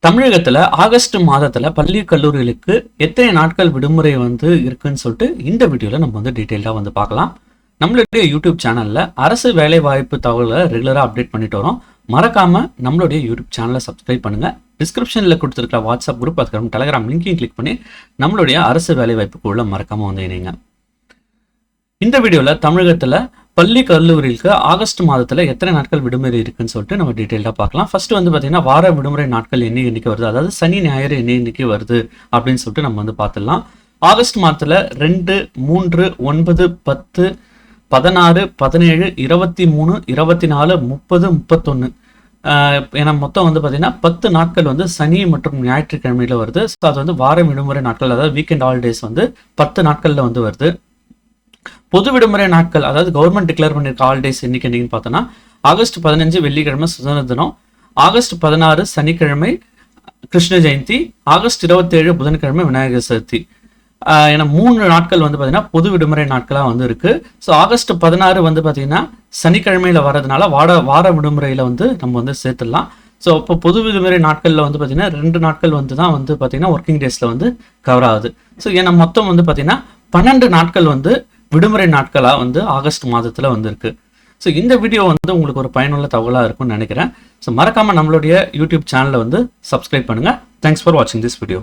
தமிழகத்துல ஆகஸ்ட் மாதத்துல பள்ளி கல்லூரிகளுக்கு எத்தனை நாட்கள் விடுமுறை இருக்குன்னு சொல்லிட்டு இந்த வீடியோல நம்ம டீட்டெயிலாக பார்க்கலாம். நம்மளுடைய யூடியூப் சேனல்ல அரசு வேலை வாய்ப்பு தகவலை ரெகுலரா அப்டேட் பண்ணிட்டு வரோம். மறக்காம நம்மளுடைய யூடியூப் சேனலை சப்ஸ்கிரைப் பண்ணுங்க. டிஸ்கிரிப்ஷன்ல கொடுத்துருக்கிற வாட்ஸ்அப் குரூப், அதுக்கப்புறம் டெலிகிராம் லிங்கையும் கிளிக் பண்ணி நம்மளுடைய அரசு வேலை வாய்ப்புக்குள்ள மறக்காம இணைங்க. இந்த வீடியோல தமிழகத்துல பள்ளி கல்லூரிகளுக்கு ஆகஸ்ட் மாதத்துல எத்தனை நாட்கள் விடுமுறை இருக்குன்னு சொல்லிட்டு நம்ம டீட்டெயிலாக பார்க்கலாம். ஃபர்ஸ்ட் பாத்தீங்கன்னா வார விடுமுறை நாட்கள் என்னைக்கு வருது, அதாவது சனி ஞாயிறு என்னைக்கு வருது அப்படின்னு சொல்லிட்டு நம்ம பார்த்துடலாம். ஆகஸ்ட் மாதத்துல 2, 3, 9, 10, 16, 17, 23, 24, 30, 31 ஏன்னா மொத்தம் பார்த்தீங்கன்னா 10 நாட்கள் சனி மற்றும் ஞாயிற்றுக்கிழமையில வருது. ஸோ அது வார விடுமுறை நாட்கள், அதாவது வீக்கெண்ட் ஹாலிடேஸ் 10 நாட்கள்ல வருது. பொது விடுமுறை நாட்கள், அதாவது கவர்மெண்ட் டிக்ளேர் பண்ணியிருக்க ஹாலிடேஸ் என்னைக்குன்னு பார்த்தோன்னா ஆகஸ்ட் 15 வெள்ளிக்கிழமை சுதந்திர தினம், ஆகஸ்ட் 16 சனிக்கிழமை கிருஷ்ண ஜெயந்தி, ஆகஸ்ட் 27 புதன்கிழமை விநாயகர் சதுர்த்தி. ஏன்னா 3 நாட்கள் பார்த்தீங்கன்னா பொது விடுமுறை நாட்களாக இருக்கு. ஸோ ஆகஸ்ட் 16 பார்த்தீங்கன்னா சனிக்கிழமையில வர்றதுனால வார விடுமுறையில நம்ம சேர்த்துடலாம். ஸோ இப்போ பொது விடுமுறை நாட்கள்ல பார்த்தீங்கன்னா 2 நாட்கள் தான் பார்த்தீங்கன்னா ஒர்க்கிங் டேஸ்ல கவர் ஆகுது. ஸோ ஏன்னா மொத்தம் பார்த்தீங்கன்னா 12 நாட்கள் விடுமுறை நாட்களா ஆகஸ்ட் மாதத்துல இருக்கு. ஸோ இந்த வீடியோ உங்களுக்கு ஒரு பயனுள்ள தகவலா இருக்கும்னு நினைக்கிறேன். ஸோ மறக்காம நம்மளுடைய யூடியூப் சேனலை சப்ஸ்கிரைப் பண்ணுங்க. தேங்க்ஸ் ஃபார் வாட்சிங் திஸ் வீடியோ.